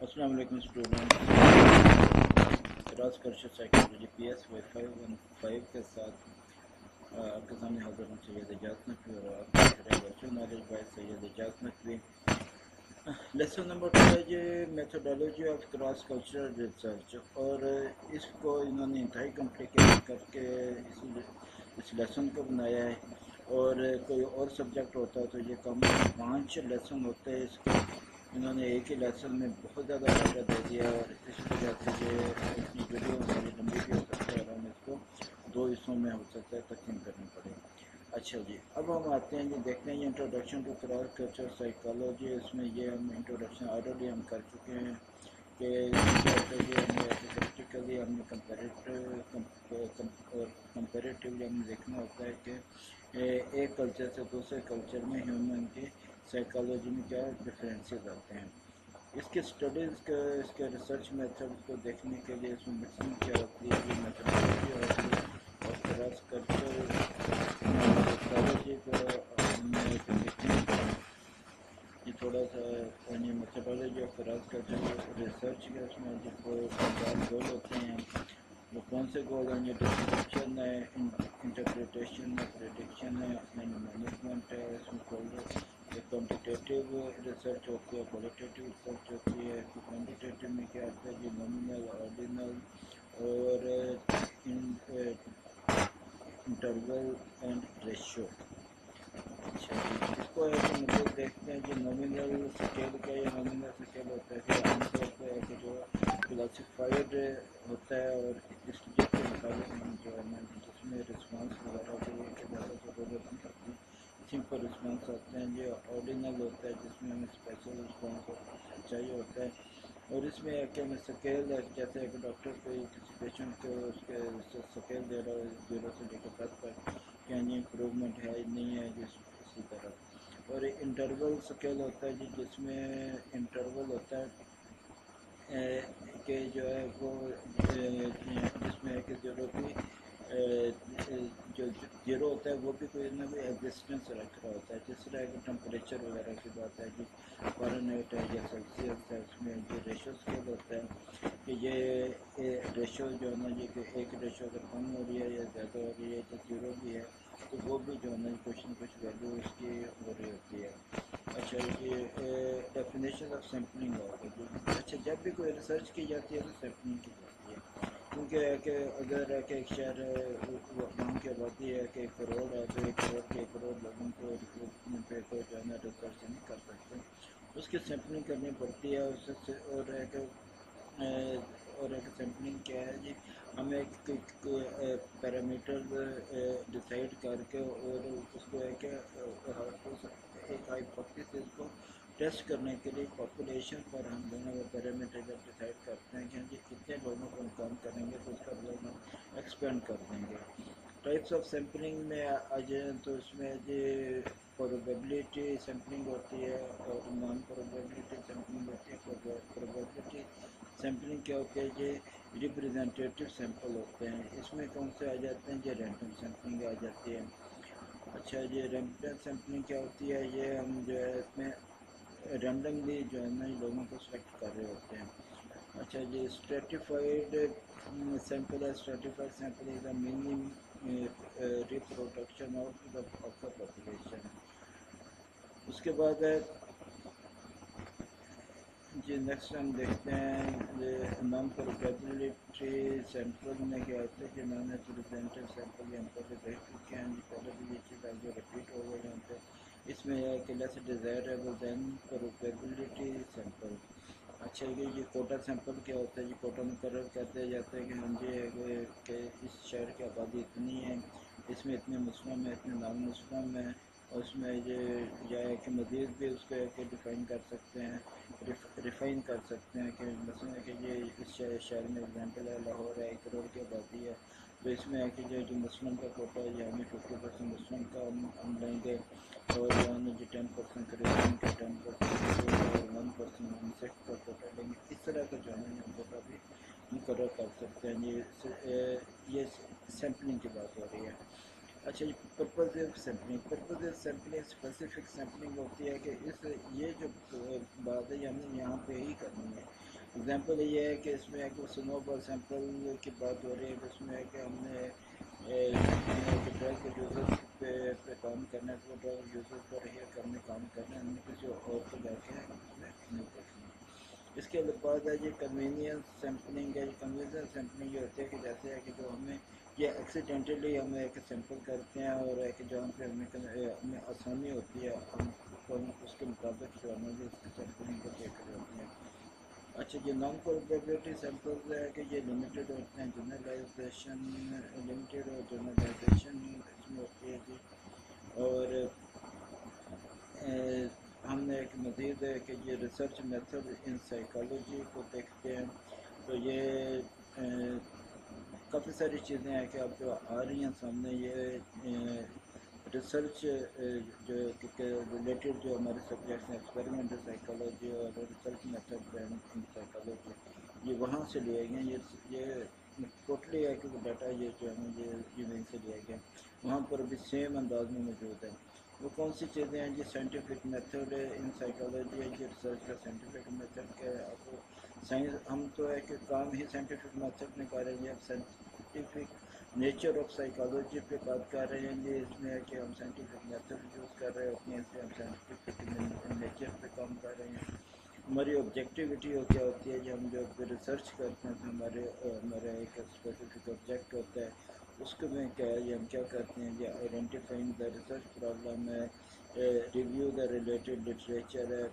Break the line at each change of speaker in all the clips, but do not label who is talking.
अस्सलाम वालेकुम student. Crash course psychology PS Y 5 के साथ आपके सामने हाजिर हूँ सैयद इजाज़ नकवी और आपके virtual knowledge by Syed Ejaz Naqvi. Lesson number 2 है ये methodology of cross cultural research, और इसको इन्होंने इंतहाई कॉम्प्लिकेट करके इस लेसन को बनाया है। और कोई और सब्जेक्ट होता तो ये कम 5 लेसन होते हैं इसके, इन्होंने एक ही लेसन में बहुत ज़्यादा डाटा दे दिया, और इस वजह से ये इतनी वीडियो हमारी लंबी भी हो सकती है और हम इसको 2 हिस्सों में हो सकता है तकसीम करनी पड़े। अच्छा जी, अब हम आते हैं, ये देखते हैं ये introduction to cross culture psychology. इसमें ये हम इंट्रोडक्शन ऑलरेडी हम कर चुके हैं कि प्रैक्टिकली हमने कंपेरेटिवली हमने देखना होता है कि एक कल्चर से दूसरे कल्चर में ह्यूमन की साइकोलॉजी में क्या डिफरेंसेस आते हैं। इसके स्टडीज़ का, इसके रिसर्च मेथड को देखने के लिए इसमें मिक्सिंग क्या होती है, ये मेथडोलॉजी होती है, और क्रॉस कल्चर साइकोलॉजी को हमने देखें। ये थोड़ा सा ये methodology of cross culture research के उसमें जो गोल होते हैं, वो कौन से गोल हैं? ये डिस्क्रिप्शन है, इंटरप्रिटेशन है, प्रेडिक्शन है एंड मैनेजमेंट है। इसमें क्वान्टिटेटिव रिसर्च होती है, क्वालिटेटिव रिसर्च होती है। तो क्वान्टिटेटिव में क्या आता है कि नॉमिनल, ऑर्डिनल और इंटरवल एंड रेशो। अच्छा जी, इसको ऐसे मतलब देखते हैं कि नॉमिनल स्केल का, ये नॉमिनल स्केल होता है कि आमतौर पर है कि जो क्लासिफाइड होता है, और इसके मुताबिक हम जो है ना जिसमें रिस्पांस वगैरह के लिए ज़्यादा ज़रूरत नहीं पड़ती, सिंपल रिस्पांस आते हैं। जो ऑर्डिनल होता है जिसमें हमें स्पेशल रिस्पांस चाहिए होता है। और इसमें है कि हमें स्केल, जैसे एक डॉक्टर कोई किसी पेशेंट को उसके स्केल दे रहा है 0 से लेकर 10 तक, क्या नहीं इम्प्रूवमेंट है नहीं है, जिस इसी तरह। और इंटरवल स्केल होता है जिसमें इंटरवल होता है कि जो है वो जिसमें है कि ज़ीरो भी जो ज़ीरो होता है वो भी कोई ना कोई एग्जिस्टेंस रख रहा होता है। जिस तरह की टेम्परेचर वगैरह की बात है कि फ़ारेनहाइट है या सेल्सियस है, उसमें जो रेशो स्केल होता है कि ये रेशो जो है ना, ये कि एक रेशो अगर कम हो रही है या ज़्यादा हो रही है, तो ज़ीरो भी है तो वो भी जो है ना कुछ न कुछ वैल्यू उसकी हो रही होती है। अच्छा, ये डेफिनेशन ऑफ सैम्पलिंग होगा। अच्छा, जब भी कोई रिसर्च की जाती है तो सैम्पलिंग की जाती है, क्योंकि है कि अगर है कि एक शहर वहाँ की आबादी है कि 1 करोड़ है, तो 1 करोड़ के 1 करोड़ लोगों को रिक्रूटमेंट पे तो जो है ना रिसर्च नहीं कर सकते, उसकी सैम्पलिंग करनी पड़ती है उससे। और है कि और एक सैम्पलिंग क्या है जी, हमें एक पैरामीटर डिसाइड करके और उसको है कि एक हाइपोथेसिस को टेस्ट करने के लिए पॉपुलेशन पर हम दोनों वो पैरामीटर जब डिसाइड करते हैं कि हम जी कितने लोगों को हम काम करेंगे तो उसका मतलब हम एक्सपेंड कर देंगे। टाइप्स ऑफ सैम्पलिंग में आ जाए तो इसमें जी प्रोबेबिलिटी सैम्पलिंग होती है और नॉन प्रोबेबिलिटी सैम्पलिंग होती है। प्रोबेबिलिटी सैम्पलिंग क्या होती है? ये रिप्रेजेंटेटिव सैंपल होते हैं। इसमें कौन से आ जाते हैं? ये रैंडम सैम्पलिंग आ जाती है। अच्छा, ये रैंडम सैम्पलिंग क्या होती है? ये हम जो है इसमें रैंडमली जो है ना लोगों को सिलेक्ट कर रहे होते हैं। अच्छा, ये स्ट्रेटिफाइड सैंपल है। Stratified sample is the minimum reproduction of the population. उसके बाद है जी, नेक्स्ट हम देखते हैं नॉन प्रोबेबिलिटी सैंपल में क्या होता है कि नॉन रिप्रेजेंटेटिव सैंपल हम पहले देख चुके हैं जी, पहले भी ये चीज़ आगे रिपीट हो गई यहाँ पे। इसमें है कि less desirable than probability sample. अच्छा, ये कोटा सैंपल क्या होता है जी? कोटा मुकर्रर करते जाते हैं कि हाँ जी कि इस शहर की आबादी इतनी है, इसमें इतने मुस्लिम हैं, इतने नॉन मुस्लिम हैं, और उसमें ये या कि मज़ीद भी उसको एक डिफ़ाइन कर सकते हैं, रिफ़ाइन कर सकते हैं कि मसलन है कि ये इस शहर में एग्जाम्पल है लाहौर है, 1 करोड़ की आबादी है, तो इसमें है कि जो मुस्लिम का कोटा है, हमें 50% मुस्लिम का हम लेंगे, और जो है जो 10% क्रिश्चियन का 10% और 1% हम सिख का कोटा लेंगे। इस तरह का जो है हम कोटा भी मुकर्रर कर सकते हैं। ये सैम्पलिंग की बात हो रही है। अच्छा, ये पर्पज़ सैम्पलिंग स्पेसिफिक सैम्पलिंग होती है कि इस ये जो बात है हमने यहाँ पे ही करनी है। एग्जाम्पल ये है कि इसमें एक स्नोबॉल सैंपल की बात हो रही है, इसमें है कि हमने ड्रग यूज़र पे काम करना है, तो ड्रग यूज़र पर ही करने काम करना है, हमने किसी और को जाके उसमें नहीं देखना। इसके बाद है जी कन्वीनियंस सैम्पलिंग है। कन्वीनियंस सैम्पलिंग ये होती है कि जैसे है कि जो हमें ये एक्सीडेंटली हमें एक सैंपल करते हैं और एक जहाँ पे हमें आसानी होती है हम उसके मुताबिक जो हमें उसकी सैम्पलिंग को चेक कर होती है। अच्छा, ये नॉन कोलैबोरेटिव सैंपल्स है कि ये लिमिटेड होते हैं, जनरलाइजेशन लिमिटेड और जनरलाइजेशन इसमें होती है जी। और हमने एक मज़ीद है कि ये रिसर्च मेथड इन साइकोलॉजी को देखते हैं, तो ये काफ़ी सारी चीज़ें हैं कि अब जो आ रही हैं सामने, ये रिसर्च जो रिलेटेड जो हमारे सब्जेक्ट्स हैं, एक्सपेरिमेंटल साइकोलॉजी और रिसर्च मेथड इन साइकोलॉजी, ये वहाँ से लिए गए हैं। ये टोटली है कि वो डाटा ये जो है ये वहीं से लिया गया, वहाँ पर भी सेम अंदाज में मौजूद है। वो कौन सी चीज़ें हैं जी? साइंटिफिक मेथड इन साइकोलॉजी है जी, रिसर्च का साइंटिफिक मेथड क्या है। अब साइंस हम तो है कि काम ही साइंटिफिक मेथड में कर रहे हैं, अब साइंटिफिक नेचर ऑफ साइकोलॉजी पे बात कर रहे हैं जी। इसमें है कि हम साइंटिफिक मेथड यूज़ कर रहे होते हैं, इसलिए हम साइंटिफिक नेचर पे काम कर रहे हैं। हमारी ऑब्जेक्टिविटी हो क्या होती है जी? हम जो रिसर्च करते हैं तो हमारा एक स्पेसिफिक ऑब्जेक्ट होता है, उसको में क्या है ये हम क्या करते हैं जी? आइडेंटिफाइंग द रिसर्च प्रॉब्लम है, रिव्यू द रिलेटेड लिटरेचर है,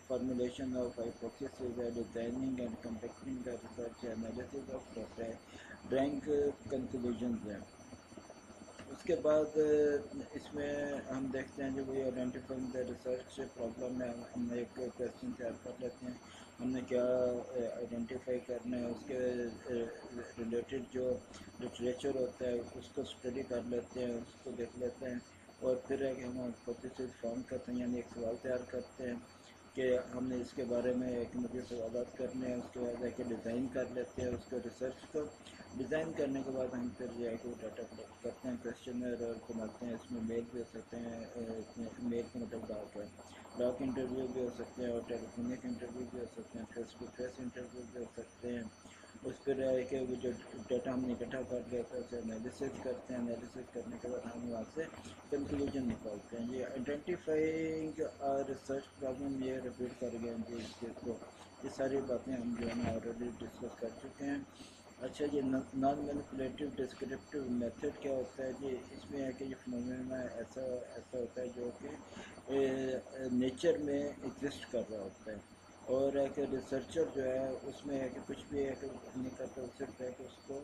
फॉर्मुलेशन ऑफ हाइपोथेसिस है, designing and conducting the research, analysis of data है, ड्राइंग कंक्लूजन्स हैं। उसके बाद इसमें हम देखते हैं जो वही आइडेंटिफाइंग द रिसर्च प्रॉब्लम में हम एक क्वेश्चन तैयार कर लेते हैं, हमने क्या आइडेंटिफाई करना है, उसके रिलेटेड जो लिटरेचर होता है उसको स्टडी कर लेते हैं, उसको देख लेते हैं, और फिर है कि हम हाइपोथेसिस फॉर्म करते हैं, यानी एक सवाल तैयार करते हैं कि हमने इसके बारे में एक मुझे सवाल करने हैं। उसके बाद जाके डिज़ाइन कर लेते हैं उसको, रिसर्च को डिज़ाइन करने के बाद हम फिर जो है कि वो डाटा कलेक्ट करते हैं, क्वेश्चनर और बनाते हैं। इसमें मेल भी हो सकते हैं, मेल का मतलब डाक है, डाक इंटरव्यू भी हो सकते हैं, और टेलीफोनिक इंटरव्यू भी हो सकते हैं, फेस टू फेस इंटरव्यू भी हो सकते हैं। उस पर है कि वो जो डाटा हमने इकट्ठा कर लिया था उसे एनालिसिस करते हैं, एनालिसिस करने के बाद हम वहाँ से कंक्लूजन निकालते हैं। ये आइडेंटिफाइंग रिसर्च प्रॉब्लम ये रिपीट कर गए हैं जी इस चीज़ को, ये सारी बातें हम जो है ना ऑलरेडी डिस्कस कर चुके हैं। अच्छा, ये नॉन मैनिपुलेटिव डिस्क्रिप्टिव मेथड क्या होता है जी? इसमें है कि ये फिनोमेना ऐसा ऐसा होता है जो कि नेचर में एग्जिस्ट कर रहा होता है, और है कि रिसर्चर जो है उसमें है कि कुछ भी है कि नहीं करता, वो सिर्फ है कि उसको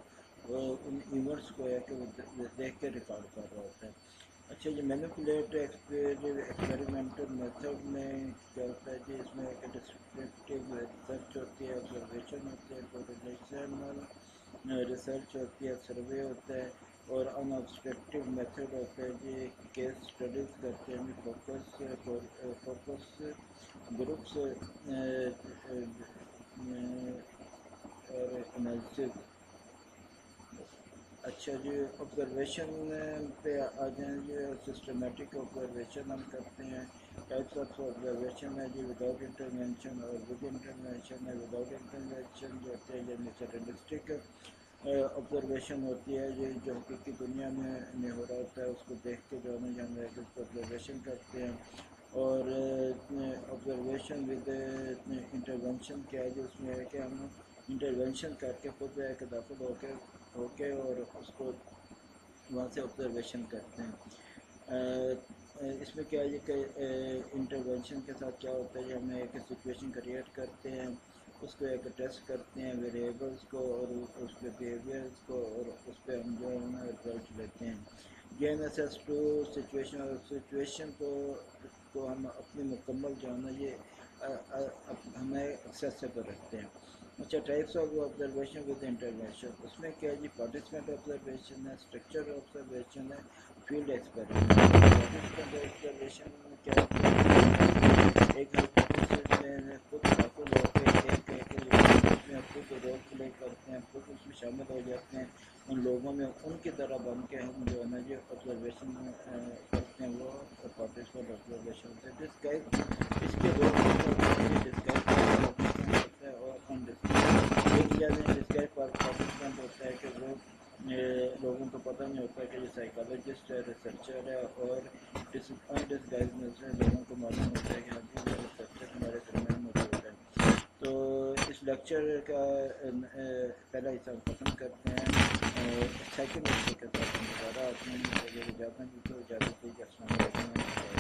उन इवेंट्स को है कि वो देख के रिकॉर्ड कर रहा होता है। अच्छा, ये मैनिपुलेट एक्सपेरिमेंटल मेथड में क्या होता है जी? इसमें एक डिस्क्रिप्टिव रिसर्च होती है, ऑब्जर्वेशन होती है, कोरिलेशनल रिसर्च होती है, सर्वे होता है, और अनऑब्स्ट्रक्टिव मेथड होता है जी, केस स्टडीज़ करते हैं, फोकस ग्रुप्स और एनालिसिस। अच्छा जी, ऑब्जर्वेशन पे आ जाएँ जी। सिस्टमेटिक ऑब्जर्वेशन हम करते हैं। टाइप्स ऑफ ऑब्जर्वेशन है जी, विदाउट इंटरवेंशन और विद इंटरवेंशन है। विदाउट इंटरवेंशन जो होते हैं ये नेचुरलिस्टिक ऑब्जर्वेशन होती है, ये जो हकीकी दुनिया में हो रहा होता है उसको देख के जो है हम उसको ऑब्जर्वेशन करते हैं। और ऑब्जर्वेशन विद इंटरवेंशन क्या है जी? उसमें है कि हम इंटरवेंशन करके खुद एक दाखिल होके और उसको वहाँ से ऑब्जर्वेशन करते हैं। इसमें क्या है कि इंटरवेंशन के साथ क्या होता है कि हम एक सिचुएशन क्रिएट करते हैं, उसको एक टेस्ट करते हैं वेरिएबल्स को और उस पर बिहेवियर्स को, और उस पर हम जो है ना रिजल्ट लेते हैं। गेन एसेस टू सिचुएशन, और सिचुएशन को हम अपनी मुकम्मल जो है ना ये हमें एक्सेस पर रखते हैं। अच्छा, types of observation with intervention, उसमें क्या है जी? पार्टिसिपेंट ऑब्जर्वेशन है, स्ट्रक्चर ऑब्जर्वेशन है, फील्ड एक्सपेरिमेंट। पार्टिसिपेंट ऑब्जर्वेशन क्या होता है? एक हाइपोथेसिस में खुद दाखिल होकर उसमें खुद रोल प्ले करते हैं, खुद उसमें शामिल हो जाते हैं, उन लोगों में उनकी तरह बन के हम जो है ना जो ऑब्जर्वेशन करते हैं वो पार्टिसिपेंट ऑब्जर्वेशन से। डिस्गाइज, इसके दो डिस्गाइज پتہ نہیں ہوتا کہ یہ سائیکالوجسٹ ہے، ریسرچر ہے، اور ڈسگائز نظریں لوگوں کو معلوم ہوتا ہے کہ ہاں جی یہ ریسرچر ہمارے درمیان موجود ہے۔ تو اس لیکچر کا پہلا حصہ ہم ختم کرتے ہیں اور سیکنڈ حصے کے ساتھ ہم دوبارہ آتے ہیں۔ اجازت دی تو اجازت دی کہ السلام علیکم۔